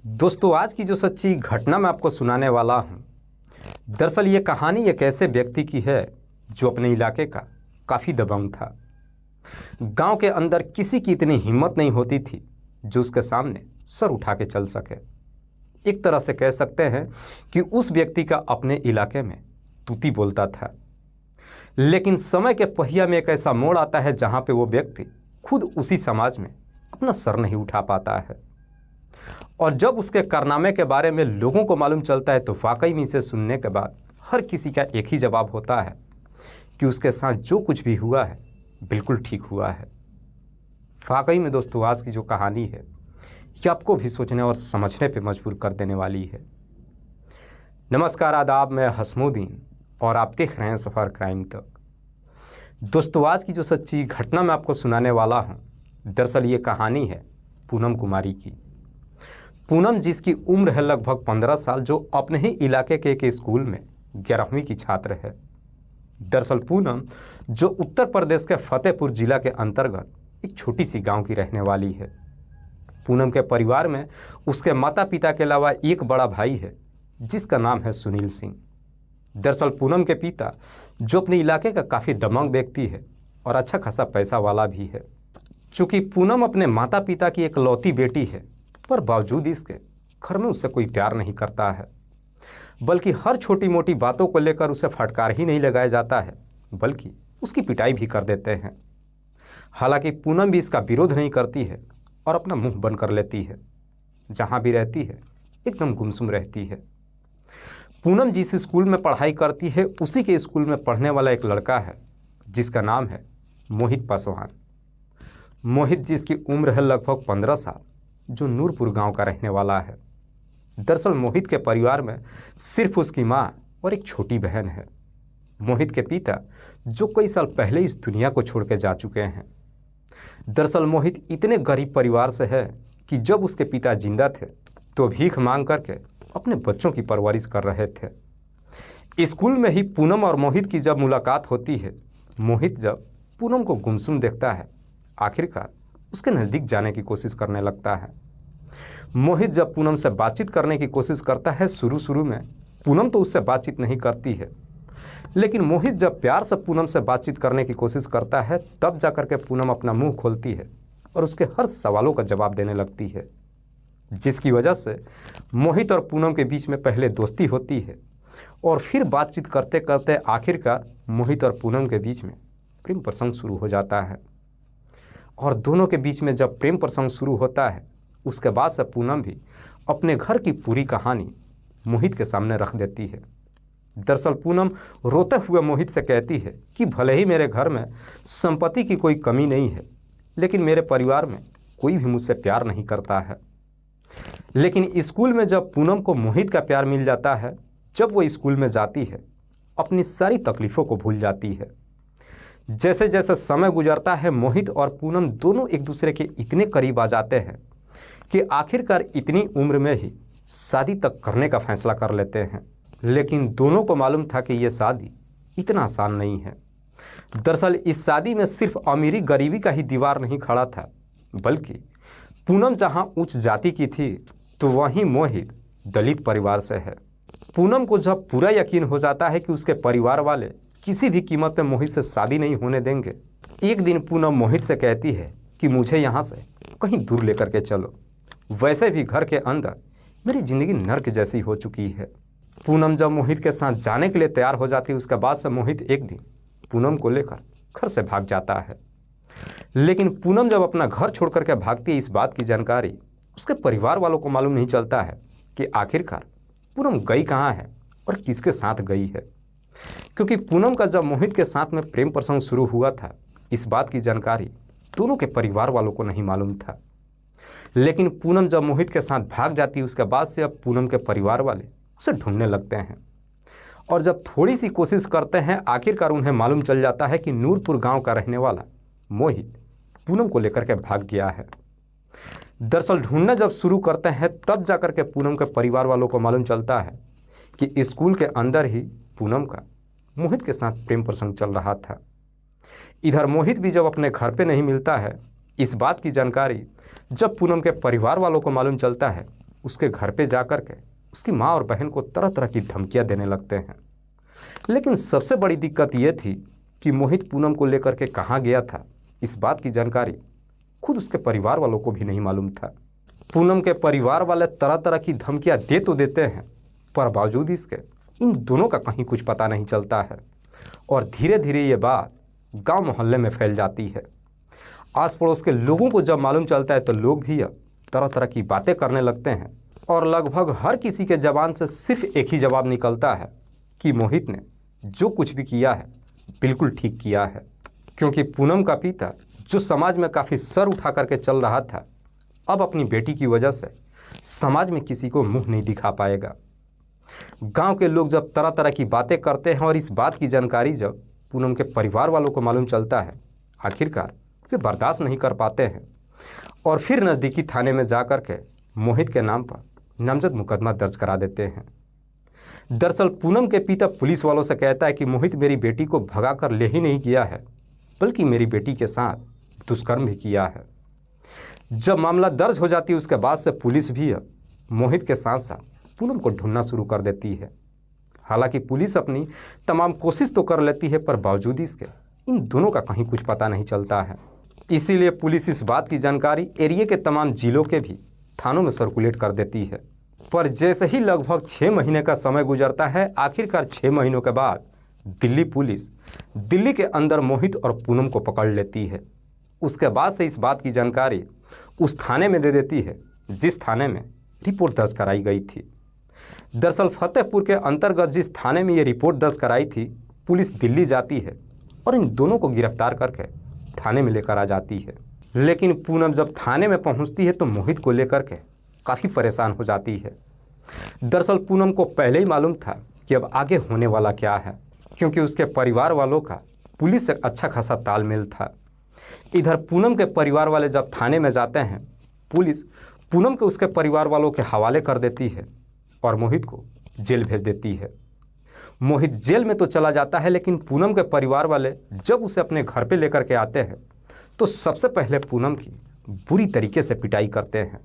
दोस्तों, आज की जो सच्ची घटना मैं आपको सुनाने वाला हूँ, दरअसल ये कहानी एक ऐसे व्यक्ति की है जो अपने इलाके का काफ़ी दबंग था। गांव के अंदर किसी की इतनी हिम्मत नहीं होती थी जो उसके सामने सर उठा के चल सके। एक तरह से कह सकते हैं कि उस व्यक्ति का अपने इलाके में तूती बोलता था। लेकिन समय के पहिया में एक ऐसा मोड़ आता है जहाँ पे वो व्यक्ति खुद उसी समाज में अपना सर नहीं उठा पाता है। और जब उसके कारनामे के बारे में लोगों को मालूम चलता है तो वाकई में इसे सुनने के बाद हर किसी का एक ही जवाब होता है कि उसके साथ जो कुछ भी हुआ है बिल्कुल ठीक हुआ है। वाकई में दोस्तों, आज की जो कहानी है ये आपको भी सोचने और समझने पे मजबूर कर देने वाली है। नमस्कार, आदाब, मैं हसमुद्दीन और आप देख रहे हैं सफ़र क्राइम तक। दोस्तों, आज की जो सच्ची घटना मैं आपको सुनाने वाला हूँ, दरअसल ये कहानी है पूनम कुमारी की। पूनम, जिसकी उम्र है लगभग 15 साल, जो अपने ही इलाके के एक स्कूल में 11वीं की छात्र है। दरअसल पूनम जो उत्तर प्रदेश के फतेहपुर जिला के अंतर्गत एक छोटी सी गांव की रहने वाली है। पूनम के परिवार में उसके माता पिता के अलावा एक बड़ा भाई है जिसका नाम है सुनील सिंह। दरअसल पूनम के पिता जो अपने इलाके का काफ़ी दबंग व्यक्ति है और अच्छा खासा पैसा वाला भी है। चूँकि पूनम अपने माता पिता की इकलौती बेटी है, पर बावजूद इसके घर में उससे कोई प्यार नहीं करता है, बल्कि हर छोटी मोटी बातों को लेकर उसे फटकार ही नहीं लगाया जाता है, बल्कि उसकी पिटाई भी कर देते हैं। हालांकि पूनम भी इसका विरोध नहीं करती है और अपना मुंह बंद कर लेती है। जहां भी रहती है एकदम गुमसुम रहती है। पूनम जिस स्कूल में पढ़ाई करती है उसी के स्कूल में पढ़ने वाला एक लड़का है जिसका नाम है मोहित पासवान। मोहित, जिसकी उम्र है लगभग 15 साल, जो नूरपुर गांव का रहने वाला है। दरअसल मोहित के परिवार में सिर्फ उसकी मां और एक छोटी बहन है। मोहित के पिता जो कई साल पहले इस दुनिया को छोड़ के जा चुके हैं। दरअसल मोहित इतने गरीब परिवार से है कि जब उसके पिता जिंदा थे तो भीख मांग करके अपने बच्चों की परवरिश कर रहे थे। स्कूल में ही पूनम और मोहित की जब मुलाकात होती है, मोहित जब पूनम को गुमसुम देखता है, आखिरकार उसके नज़दीक जाने की कोशिश करने लगता है। मोहित जब पूनम से बातचीत करने की कोशिश करता है, शुरू में पूनम तो उससे बातचीत नहीं करती है, लेकिन मोहित जब प्यार से पूनम से बातचीत करने की कोशिश करता है तब जाकर के पूनम अपना मुंह खोलती है और उसके हर सवालों का जवाब देने लगती है, जिसकी वजह से मोहित और पूनम के बीच में पहले दोस्ती होती है और फिर बातचीत करते करते आखिरकार मोहित और पूनम के बीच में प्रेम प्रसंग शुरू हो जाता है। और दोनों के बीच में जब प्रेम प्रसंग शुरू होता है उसके बाद से पूनम भी अपने घर की पूरी कहानी मोहित के सामने रख देती है। दरअसल पूनम रोते हुए मोहित से कहती है कि भले ही मेरे घर में संपत्ति की कोई कमी नहीं है, लेकिन मेरे परिवार में कोई भी मुझसे प्यार नहीं करता है। लेकिन स्कूल में जब पूनम को मोहित का प्यार मिल जाता है, जब वो स्कूल में जाती है अपनी सारी तकलीफ़ों को भूल जाती है। जैसे जैसे समय गुजरता है, मोहित और पूनम दोनों एक दूसरे के इतने करीब आ जाते हैं कि आखिरकार इतनी उम्र में ही शादी तक करने का फैसला कर लेते हैं। लेकिन दोनों को मालूम था कि यह शादी इतना आसान नहीं है। दरअसल इस शादी में सिर्फ अमीरी गरीबी का ही दीवार नहीं खड़ा था, बल्कि पूनम जहां उच्च जाति की थी तो वहीं मोहित दलित परिवार से है। पूनम को जब पूरा यकीन हो जाता है कि उसके परिवार वाले किसी भी कीमत में मोहित से शादी नहीं होने देंगे, एक दिन पूनम मोहित से कहती है कि मुझे यहाँ से कहीं दूर लेकर के चलो। वैसे भी घर के अंदर मेरी ज़िंदगी नर्क जैसी हो चुकी है। पूनम जब मोहित के साथ जाने के लिए तैयार हो जाती है, उसके बाद से मोहित एक दिन पूनम को लेकर घर से भाग जाता है। लेकिन पूनम जब अपना घर छोड़ करके भागती है, इस बात की जानकारी उसके परिवार वालों को मालूम नहीं चलता है कि आखिरकार पूनम गई कहाँ है और किसके साथ गई है। क्योंकि पूनम का जब मोहित के साथ में प्रेम प्रसंग शुरू हुआ था, इस बात की जानकारी दोनों के परिवार वालों को नहीं मालूम था। लेकिन पूनम जब मोहित के साथ भाग जाती है, उसके बाद से अब पूनम के परिवार वाले उसे ढूंढने लगते हैं और जब थोड़ी सी कोशिश करते हैं, आखिरकार उन्हें मालूम चल जाता है कि नूरपुर गांव का रहने वाला मोहित पूनम को लेकर के भाग गया है। दरअसल ढूंढना जब शुरू करते हैं तब जाकर के पूनम के परिवार वालों को मालूम चलता है कि स्कूल के अंदर ही पूनम का मोहित के साथ प्रेम प्रसंग चल रहा था। इधर मोहित भी जब अपने घर पे नहीं मिलता है, इस बात की जानकारी जब पूनम के परिवार वालों को मालूम चलता है उसके घर पे जा कर के उसकी माँ और बहन को तरह तरह की धमकियाँ देने लगते हैं। लेकिन सबसे बड़ी दिक्कत ये थी कि मोहित पूनम को लेकर के कहाँ गया था, इस बात की जानकारी खुद उसके परिवार वालों को भी नहीं मालूम था। पूनम के परिवार वाले तरह तरह की धमकियाँ दे तो देते हैं, पर बावजूद इसके इन दोनों का कहीं कुछ पता नहीं चलता है और धीरे धीरे ये बात गांव मोहल्ले में फैल जाती है। आस पड़ोस के लोगों को जब मालूम चलता है तो लोग भी अब तरह तरह की बातें करने लगते हैं और लगभग हर किसी के ज़बान से सिर्फ एक ही जवाब निकलता है कि मोहित ने जो कुछ भी किया है बिल्कुल ठीक किया है, क्योंकि पूनम का पिता जो समाज में काफ़ी सर उठा करके चल रहा था, अब अपनी बेटी की वजह से समाज में किसी को मुंह नहीं दिखा पाएगा। गांव के लोग जब तरह तरह की बातें करते हैं और इस बात की जानकारी जब पूनम के परिवार वालों को मालूम चलता है, आखिरकार वे बर्दाश्त नहीं कर पाते हैं और फिर नज़दीकी थाने में जा कर के मोहित के नाम पर नामजद मुकदमा दर्ज करा देते हैं। दरअसल पूनम के पिता पुलिस वालों से कहता है कि मोहित मेरी बेटी को भगा कर ले ही नहीं गया है, बल्कि मेरी बेटी के साथ दुष्कर्म भी किया है। जब मामला दर्ज हो जाती है उसके बाद से पुलिस भी मोहित के साथ साथ पूनम को ढूंढना शुरू कर देती है। हालांकि पुलिस अपनी तमाम कोशिश तो कर लेती है, पर बावजूद इसके इन दोनों का कहीं कुछ पता नहीं चलता है। इसीलिए पुलिस इस बात की जानकारी एरिया के तमाम जिलों के भी थानों में सर्कुलेट कर देती है। पर जैसे ही लगभग 6 महीने का समय गुजरता है, आखिरकार 6 महीनों के बाद दिल्ली पुलिस दिल्ली के अंदर मोहित और पूनम को पकड़ लेती है। उसके बाद से इस बात की जानकारी उस थाने में दे देती है जिस थाने में रिपोर्ट दर्ज कराई गई थी। दरअसल फतेहपुर के अंतर्गत जिस थाने में ये रिपोर्ट दर्ज कराई थी, पुलिस दिल्ली जाती है और इन दोनों को गिरफ्तार करके थाने में लेकर आ जाती है। लेकिन पूनम जब थाने में पहुंचती है तो मोहित को लेकर के काफ़ी परेशान हो जाती है। दरअसल पूनम को पहले ही मालूम था कि अब आगे होने वाला क्या है, क्योंकि उसके परिवार वालों का पुलिस से अच्छा खासा तालमेल था। इधर पूनम के परिवार वाले जब थाने में जाते हैं, पुलिस पूनम के उसके परिवार वालों के हवाले कर देती है और मोहित को जेल भेज देती है। मोहित जेल में तो चला जाता है, लेकिन पूनम के परिवार वाले जब उसे अपने घर पे लेकर के आते हैं तो सबसे पहले पूनम की बुरी तरीके से पिटाई करते हैं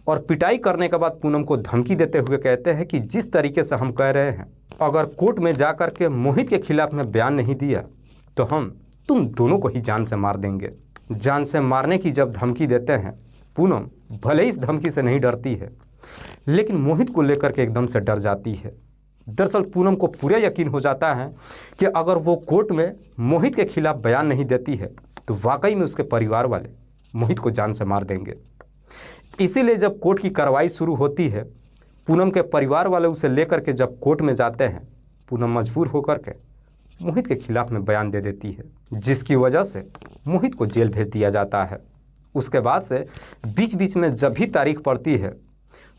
और पिटाई करने के बाद पूनम को धमकी देते हुए कहते हैं कि जिस तरीके से हम कह रहे हैं, अगर कोर्ट में जा कर के मोहित के खिलाफ में बयान नहीं दिया तो हम तुम दोनों को ही जान से मार देंगे। जान से मारने की जब धमकी देते हैं, पूनम भले इस धमकी से नहीं डरती है, लेकिन मोहित को लेकर के एकदम से डर जाती है। दरअसल पूनम को पूरा यकीन हो जाता है कि अगर वो कोर्ट में मोहित के खिलाफ बयान नहीं देती है तो वाकई में उसके परिवार वाले मोहित को जान से मार देंगे। इसीलिए जब कोर्ट की कार्रवाई शुरू होती है, पूनम के परिवार वाले उसे लेकर के जब कोर्ट में जाते हैं, पूनम मजबूर होकर के मोहित के खिलाफ में बयान दे देती है, जिसकी वजह से मोहित को जेल भेज दिया जाता है। उसके बाद से बीच बीच में जब भी तारीख पड़ती है,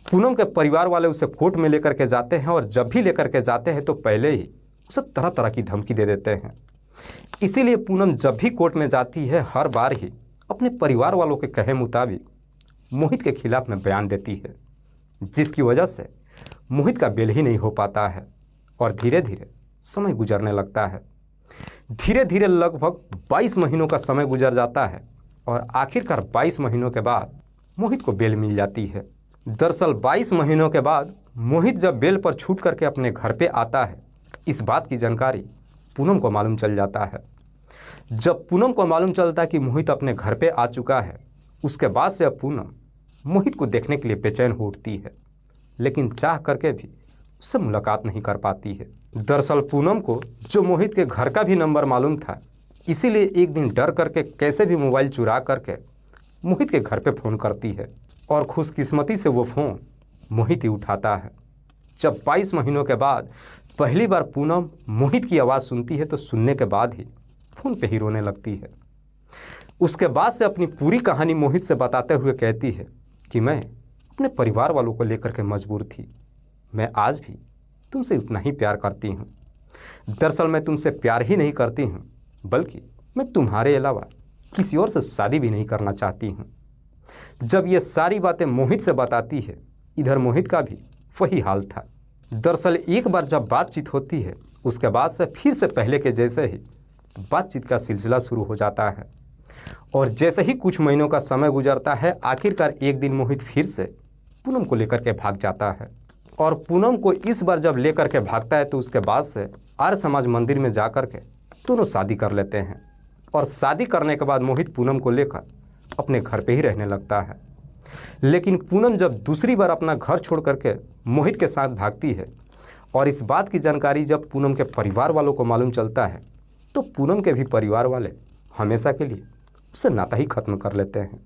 पूनम के परिवार वाले उसे कोर्ट में लेकर के जाते हैं और जब भी लेकर के जाते हैं तो पहले ही उसे तरह तरह की धमकी दे देते हैं। इसीलिए पूनम जब भी कोर्ट में जाती है, हर बार ही अपने परिवार वालों के कहे मुताबिक मोहित के खिलाफ में बयान देती है, जिसकी वजह से मोहित का बेल ही नहीं हो पाता है और धीरे धीरे समय गुजरने लगता है। धीरे धीरे लगभग 22 महीनों का समय गुजर जाता है और आखिरकार 22 महीनों के बाद मोहित को बेल मिल जाती है। दरअसल 22 महीनों के बाद मोहित जब बेल पर छूट करके अपने घर पे आता है, इस बात की जानकारी पूनम को मालूम चल जाता है। जब पूनम को मालूम चलता है कि मोहित अपने घर पे आ चुका है, उसके बाद से अब पूनम मोहित को देखने के लिए बेचैन हो उठती है, लेकिन चाह करके भी उससे मुलाकात नहीं कर पाती है। दरअसल पूनम को जो मोहित के घर का भी नंबर मालूम था, इसीलिए एक दिन डर करके कैसे भी मोबाइल चुरा करके मोहित के घर पे फ़ोन करती है और खुशकिस्मती से वो फ़ोन मोहित ही उठाता है। जब 22 महीनों के बाद पहली बार पूनम मोहित की आवाज़ सुनती है तो सुनने के बाद ही फ़ोन पे ही रोने लगती है। उसके बाद से अपनी पूरी कहानी मोहित से बताते हुए कहती है कि मैं अपने परिवार वालों को लेकर के मजबूर थी। मैं आज भी तुमसे उतना ही प्यार करती हूँ। दरअसल मैं तुमसे प्यार ही नहीं करती हूँ, बल्कि मैं तुम्हारे अलावा किसी और से शादी भी नहीं करना चाहती हूँ। जब ये सारी बातें मोहित से बताती है, इधर मोहित का भी वही हाल था। दरअसल एक बार जब बातचीत होती है, उसके बाद से फिर से पहले के जैसे ही बातचीत का सिलसिला शुरू हो जाता है और जैसे ही कुछ महीनों का समय गुजरता है, आखिरकार एक दिन मोहित फिर से पूनम को लेकर के भाग जाता है। और पूनम को इस बार जब लेकर के भागता है तो उसके बाद से आर्य समाज मंदिर में जा कर के दोनों शादी कर लेते हैं। और शादी करने के बाद मोहित पूनम को लेकर अपने घर पे ही रहने लगता है। लेकिन पूनम जब दूसरी बार अपना घर छोड़ करके मोहित के साथ भागती है और इस बात की जानकारी जब पूनम के परिवार वालों को मालूम चलता है तो पूनम के भी परिवार वाले हमेशा के लिए उससे नाता ही खत्म कर लेते हैं।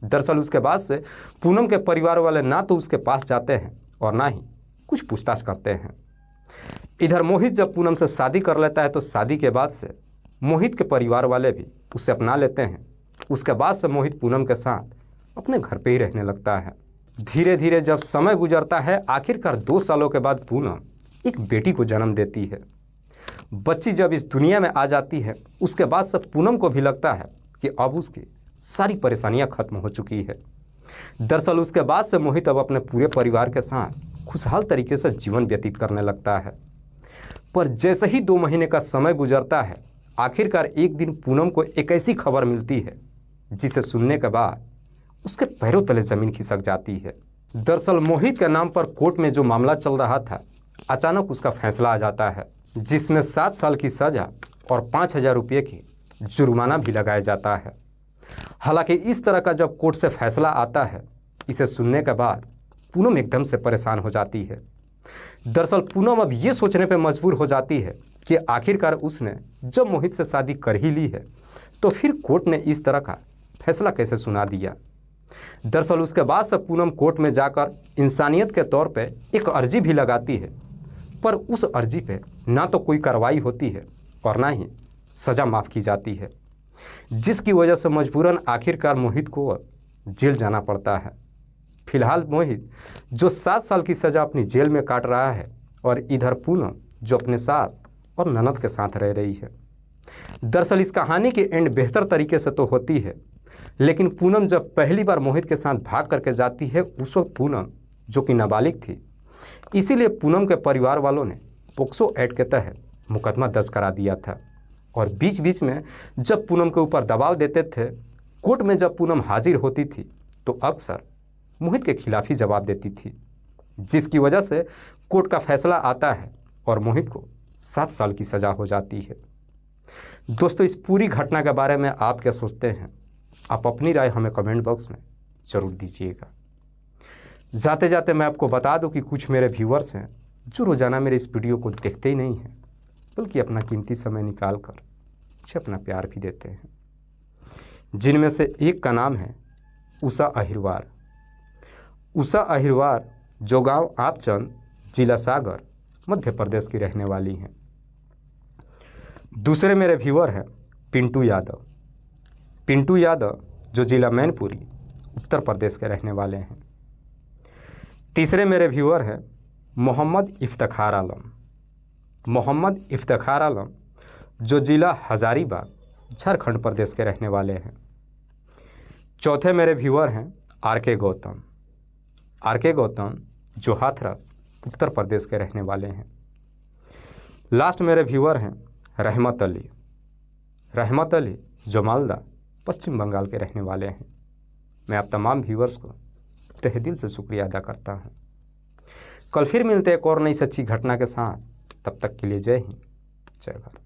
दरअसल उसके बाद से पूनम के परिवार वाले ना तो उसके पास जाते हैं और ना ही कुछ पूछताछ करते हैं। इधर मोहित जब पूनम से शादी कर लेता है तो शादी के बाद से मोहित के परिवार वाले भी उसे अपना लेते हैं। उसके बाद से मोहित पूनम के साथ अपने घर पे ही रहने लगता है। धीरे धीरे जब समय गुजरता है, आखिरकार 2 सालों के बाद पूनम एक बेटी को जन्म देती है। बच्ची जब इस दुनिया में आ जाती है उसके बाद से पूनम को भी लगता है कि अब उसकी सारी परेशानियां खत्म हो चुकी है। दरअसल उसके बाद से मोहित अब अपने पूरे परिवार के साथ खुशहाल तरीके से जीवन व्यतीत करने लगता है। पर जैसे ही 2 महीने का समय गुजरता है, आखिरकार एक दिन पूनम को एक ऐसी खबर मिलती है जिसे सुनने के बाद उसके पैरों तले ज़मीन खिसक जाती है। दरअसल मोहित के नाम पर कोर्ट में जो मामला चल रहा था, अचानक उसका फैसला आ जाता है जिसमें 7 साल की सज़ा और 5,000 रुपये की जुर्माना भी लगाया जाता है। हालांकि इस तरह का जब कोर्ट से फैसला आता है, इसे सुनने के बाद पूनम एकदम से परेशान हो जाती है। दरअसल पूनम अब ये सोचने पर मजबूर हो जाती है कि आखिरकार उसने जब मोहित से शादी कर ही ली है तो फिर कोर्ट ने इस तरह का फैसला कैसे सुना दिया। दरअसल उसके बाद से पूनम कोर्ट में जाकर इंसानियत के तौर पे एक अर्जी भी लगाती है, पर उस अर्जी पे ना तो कोई कार्रवाई होती है और ना ही सज़ा माफ़ की जाती है, जिसकी वजह से मजबूरन आखिरकार मोहित को जेल जाना पड़ता है। फिलहाल मोहित जो 7 साल की सज़ा अपनी जेल में काट रहा है और इधर पूनम जो अपने सास और ननद के साथ रह रही है। दरअसल इस कहानी की एंड बेहतर तरीके से तो होती है, लेकिन पूनम जब पहली बार मोहित के साथ भाग करके जाती है उस वक्त पूनम जो कि नाबालिग थी, इसीलिए पूनम के परिवार वालों ने पोक्सो एक्ट के तहत मुकदमा दर्ज करा दिया था। और बीच बीच में जब पूनम के ऊपर दबाव देते थे, कोर्ट में जब पूनम हाजिर होती थी तो अक्सर मोहित के खिलाफ ही जवाब देती थी, जिसकी वजह से कोर्ट का फैसला आता है और मोहित को 7 साल की सज़ा हो जाती है। दोस्तों, इस पूरी घटना के बारे में आप क्या सोचते हैं? आप अपनी राय हमें कमेंट बॉक्स में ज़रूर दीजिएगा। जाते जाते मैं आपको बता दूं कि कुछ मेरे व्यूअर्स हैं जो रोज़ाना मेरे इस वीडियो को देखते ही नहीं हैं, बल्कि अपना कीमती समय निकाल कर मुझे अपना प्यार भी देते हैं, जिनमें से एक का नाम है उषा अहिरवार। उषा अहिरवार जो गांव आपचंद, जिला सागर, मध्य प्रदेश की रहने वाली हैं। दूसरे मेरे व्यूअर हैं पिंटू यादव। पिंटू यादव जो जिला मैनपुरी, उत्तर प्रदेश के रहने वाले हैं। तीसरे मेरे व्यूअर हैं मोहम्मद इफ्तिखार आलम। मोहम्मद इफ्तिखार आलम जो जिला हजारीबाग, झारखंड प्रदेश के रहने वाले हैं। चौथे मेरे व्यूअर हैं आर.के. गौतम। आर.के. गौतम जो हाथरस, उत्तर प्रदेश के रहने वाले हैं। लास्ट मेरे व्यूअर हैं रहमत अली। रहमत अली जो मालदा, पश्चिम बंगाल के रहने वाले हैं। मैं आप तमाम व्यूअर्स को तहे दिल से शुक्रिया अदा करता हूँ। कल फिर मिलते हैं एक और नई सच्ची घटना के साथ। तब तक के लिए जय हिंद, जय भारत।